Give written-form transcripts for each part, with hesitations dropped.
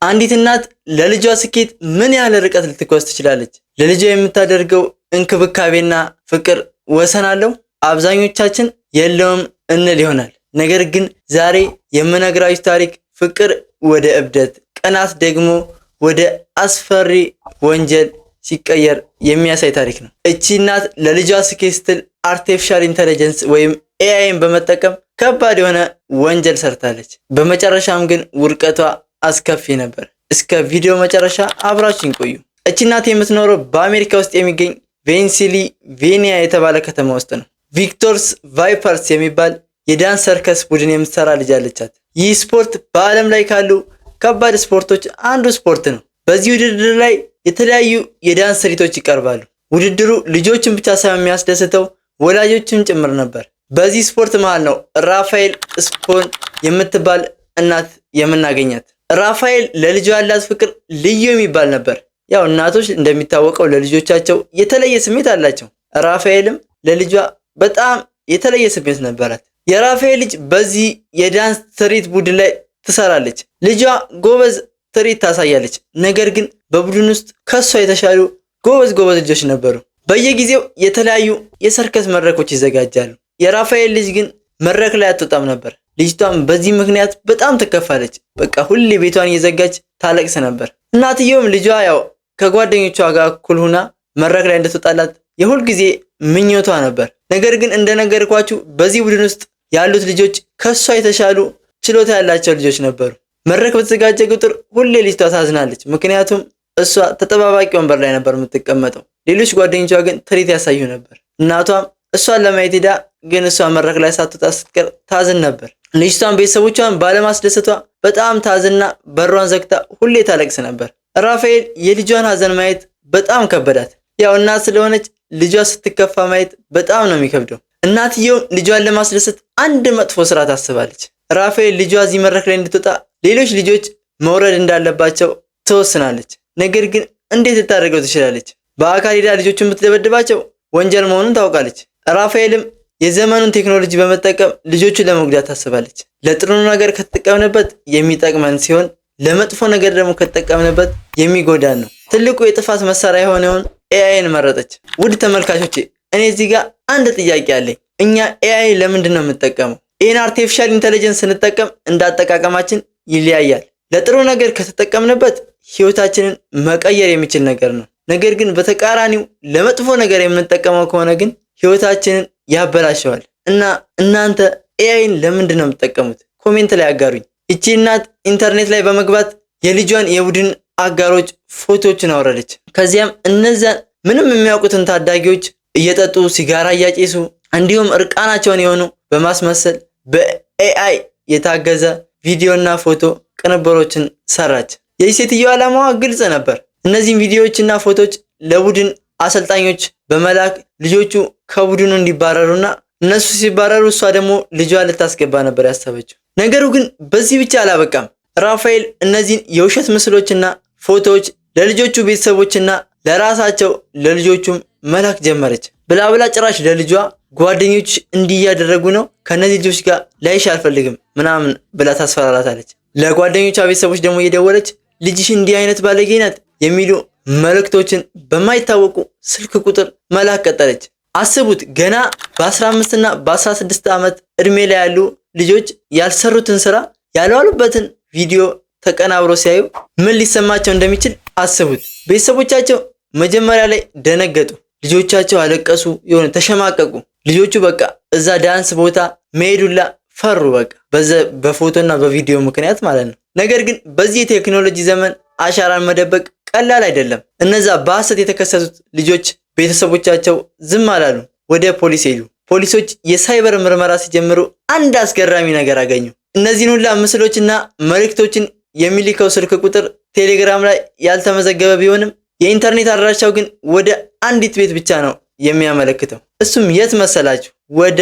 አንዲት እናት ለልጇ ስኬት ምን ያህል ርቀት ልትጓዝ ትችላለች? ለልጇ የምታደርገው እንክብካቤና ፍቅር ወሰን አለው? አብዛኞቻችን የለውም እንል ይሆናል። ነገር ግን ዛሬ የምነግራችሁ ታሪክ ፍቅር ወደ እብደት፣ ቅናት ደግሞ ወደ አስፈሪ ወንጀል ሲቀየር የሚያሳይ ታሪክ ነው። እቺ እናት ለልጇ ስኬት ስትል አርቲፊሻል ኢንተለጀንስ ወይም ኤአይን በመጠቀም ከባድ የሆነ ወንጀል ሰርታለች። በመጨረሻም ግን ውድቀቷ አስከፊ ነበር። እስከ ቪዲዮ መጨረሻ አብራችሁን ቆዩ። እቺ እናት የምትኖረው በአሜሪካ ውስጥ የሚገኝ ፔንሲልቬኒያ የተባለ ከተማ ውስጥ ነው። ቪክተርስ ቫይፐርስ የሚባል የዳንስ ሰርከስ ቡድን የምትሰራ ልጅ አለቻት። ይህ ስፖርት በዓለም ላይ ካሉ ከባድ ስፖርቶች አንዱ ስፖርት ነው። በዚህ ውድድር ላይ የተለያዩ የዳንስ ስልቶች ይቀርባሉ። ውድድሩ ልጆችን ብቻ ሳይሆን የሚያስደስተው ወላጆችም ጭምር ነበር። በዚህ ስፖርት መሃል ነው ራፋኤል ስፖን የምትባል እናት የምናገኛት። ራፋኤል ለልጇ ያላት ፍቅር ልዩ የሚባል ነበር። ያው እናቶች እንደሚታወቀው ለልጆቻቸው የተለየ ስሜት አላቸው። ራፋኤልም ለልጇ በጣም የተለየ ስሜት ነበራት። የራፋኤል ልጅ በዚህ የዳንስ ትርኢት ቡድን ላይ ትሰራለች። ልጇ ጎበዝ ትርኢት ታሳያለች። ነገር ግን በቡድን ውስጥ ከሷ የተሻሉ ጎበዝ ልጆች ነበሩ። በየጊዜው የተለያዩ የሰርከስ መድረኮች ይዘጋጃሉ። የራፋኤል ልጅ ግን መድረክ ላይ አትወጣም ነበር። ልጅቷም በዚህ ምክንያት በጣም ትከፋለች። በቃ ሁሌ ቤቷን እየዘጋች ታለቅስ ነበር። እናትየውም ልጇ ያው ከጓደኞቿ ጋር እኩል ሆና መድረክ ላይ እንድትወጣላት የሁል ጊዜ ምኞቷ ነበር። ነገር ግን እንደነገርኳችሁ በዚህ ቡድን ውስጥ ያሉት ልጆች ከሷ የተሻሉ ችሎታ ያላቸው ልጆች ነበሩ። መድረክ በተዘጋጀ ቁጥር ሁሌ ልጅቷ ታዝናለች። ምክንያቱም እሷ ተጠባባቂ ወንበር ላይ ነበር የምትቀመጠው። ሌሎች ጓደኞቿ ግን ትርኢት ያሳዩ ነበር። እናቷም እሷን ለማየት ሄዳ ግን እሷ መድረክ ላይ ሳትወጣ ስትቀር ታዝን ነበር። ልጅቷን ቤተሰቦቿን ባለማስደሰቷ በጣም ታዝና በሯን ዘግታ ሁሌ ታለቅስ ነበር። ራፋኤል የልጇን ሀዘን ማየት በጣም ከበዳት። ያው እናት ስለሆነች ልጇ ስትከፋ ማየት በጣም ነው የሚከብደው። እናትየው ልጇን ለማስደሰት አንድ መጥፎ ስራ ታስባለች። ራፋኤል ልጇ እዚህ መድረክ ላይ እንድትወጣ ሌሎች ልጆች መውረድ እንዳለባቸው ትወስናለች። ነገር ግን እንዴት ልታደርገው ትችላለች? በአካል ሄዳ ልጆቹን ብትደበድባቸው ወንጀል መሆኑን ታውቃለች። ራፋኤልም የዘመኑን ቴክኖሎጂ በመጠቀም ልጆቹን ለመጉዳት ታስባለች። ለጥሩ ነገር ከተጠቀምንበት የሚጠቅመን ሲሆን ለመጥፎ ነገር ደግሞ ከተጠቀምንበት የሚጎዳን ነው። ትልቁ የጥፋት መሳሪያ የሆነውን ኤአይን መረጠች። ውድ ተመልካቾቼ እኔ እዚህ ጋር አንድ ጥያቄ አለኝ። እኛ ኤአይ ለምንድን ነው የምንጠቀመው? ይህን አርቲፊሻል ኢንተለጀንስ ስንጠቀም እንዳጠቃቀማችን ይለያያል። ለጥሩ ነገር ከተጠቀምንበት ህይወታችንን መቀየር የሚችል ነገር ነው። ነገር ግን በተቃራኒው ለመጥፎ ነገር የምንጠቀመው ከሆነ ግን ህይወታችንን ያበላሸዋል። እና እናንተ ኤአይን ለምንድን ነው የምትጠቀሙት? ኮሜንት ላይ አጋሩኝ። እቺ እናት ኢንተርኔት ላይ በመግባት የልጇን የቡድን አጋሮች ፎቶዎችን አወረደች። ከዚያም እነዛን ምንም የሚያውቁትን ታዳጊዎች እየጠጡ ሲጋራ እያጨሱ እንዲሁም እርቃናቸውን የሆኑ በማስመሰል በኤአይ የታገዘ ቪዲዮና ፎቶ ቅንብሮችን ሰራች። የዚህ ሴትዮ ዓላማዋ ግልጽ ነበር። እነዚህን ቪዲዮዎችና ፎቶዎች ለቡድን አሰልጣኞች በመላክ ልጆቹ ከቡድኑ እንዲባረሩና እነሱ ሲባረሩ እሷ ደግሞ ልጇን ልታስገባ ነበር ያሰበችው። ነገሩ ግን በዚህ ብቻ አላበቃም። ራፋኤል እነዚህን የውሸት ምስሎችና ፎቶዎች ለልጆቹ ቤተሰቦችና ለራሳቸው ለልጆቹም መላክ ጀመረች። ብላ ጭራሽ ለልጇ ጓደኞች እንዲያደረጉ ነው ከነዚህ ልጆች ጋር ላይሽ አልፈልግም ምናምን ብላ ታስፈራራታለች። ለጓደኞቿ ቤተሰቦች ደግሞ እየደወለች ልጅሽ እንዲህ አይነት ባለጌ ናት የሚሉ መልእክቶችን በማይታወቁ ስልክ ቁጥር መላክ ቀጠለች። አስቡት፣ ገና በ15 እና በ16 ዓመት እድሜ ላይ ያሉ ልጆች ያልሰሩትን ስራ ያልዋሉበትን ቪዲዮ ተቀናብሮ ሲያዩ ምን ሊሰማቸው እንደሚችል አስቡት። ቤተሰቦቻቸው መጀመሪያ ላይ ደነገጡ። ልጆቻቸው አለቀሱ፣ የሆነ ተሸማቀቁ። ልጆቹ በቃ እዛ ዳንስ ቦታ መሄዱላ ፈሩ። በቃ በፎቶና በቪዲዮ ምክንያት ማለት ነው። ነገር ግን በዚህ የቴክኖሎጂ ዘመን አሻራን መደበቅ ቀላል አይደለም። እነዛ በሐሰት የተከሰቱት ልጆች ቤተሰቦቻቸው ዝም አላሉ፣ ወደ ፖሊስ ሄዱ። ፖሊሶች የሳይበር ምርመራ ሲጀምሩ አንድ አስገራሚ ነገር አገኙ። እነዚህን ሁላ ምስሎችና መልእክቶችን የሚልከው ስልክ ቁጥር ቴሌግራም ላይ ያልተመዘገበ ቢሆንም የኢንተርኔት አድራሻው ግን ወደ አንዲት ቤት ብቻ ነው የሚያመለክተው። እሱም የት መሰላችሁ? ወደ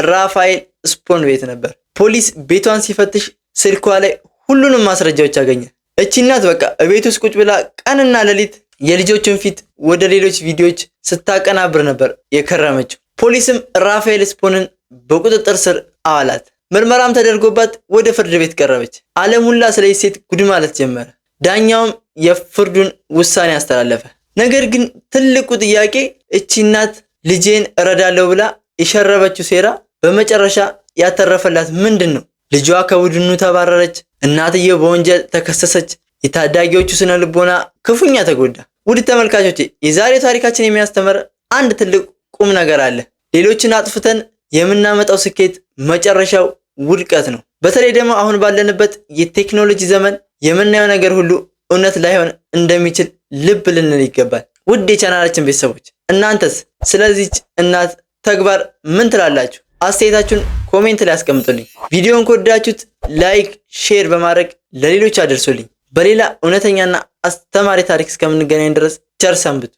ራፋኤል ስፖን ቤት ነበር። ፖሊስ ቤቷን ሲፈትሽ ስልኳ ላይ ሁሉንም ማስረጃዎች አገኘ። እቺ እናት በቃ ቤት ውስጥ ቁጭ ብላ ቀንና ሌሊት የልጆችን ፊት ወደ ሌሎች ቪዲዮዎች ስታቀናብር ነበር የከረመችው። ፖሊስም ራፋኤል ስፖንን በቁጥጥር ስር አዋላት። ምርመራም ተደርጎባት ወደ ፍርድ ቤት ቀረበች። ዓለም ሁላ ስለዚህ ሴት ጉድ ማለት ጀመረ። ዳኛውም የፍርዱን ውሳኔ አስተላለፈ። ነገር ግን ትልቁ ጥያቄ እቺ እናት ልጄን እረዳለሁ ብላ የሸረበችው ሴራ በመጨረሻ ያተረፈላት ምንድን ነው? ልጇ ከቡድኑ ተባረረች። እናትየው በወንጀል ተከሰሰች። የታዳጊዎቹ ስነ ልቦና ክፉኛ ተጎዳ። ውድ ተመልካቾቼ የዛሬው ታሪካችን የሚያስተምር አንድ ትልቅ ቁም ነገር አለ። ሌሎችን አጥፍተን የምናመጣው ስኬት መጨረሻው ውድቀት ነው። በተለይ ደግሞ አሁን ባለንበት የቴክኖሎጂ ዘመን የምናየው ነገር ሁሉ እውነት ላይሆን እንደሚችል ልብ ልንል ይገባል። ውድ የቻናላችን ቤተሰቦች እናንተስ ስለዚች እናት ተግባር ምን ትላላችሁ? አስተያየታችሁን ኮሜንት ላይ አስቀምጡልኝ። ቪዲዮውን ከወደዳችሁት ላይክ፣ ሼር በማድረግ ለሌሎች አድርሱልኝ። በሌላ እውነተኛና አስተማሪ ታሪክ እስከምንገናኝ ድረስ ቸር ሰንብቱ።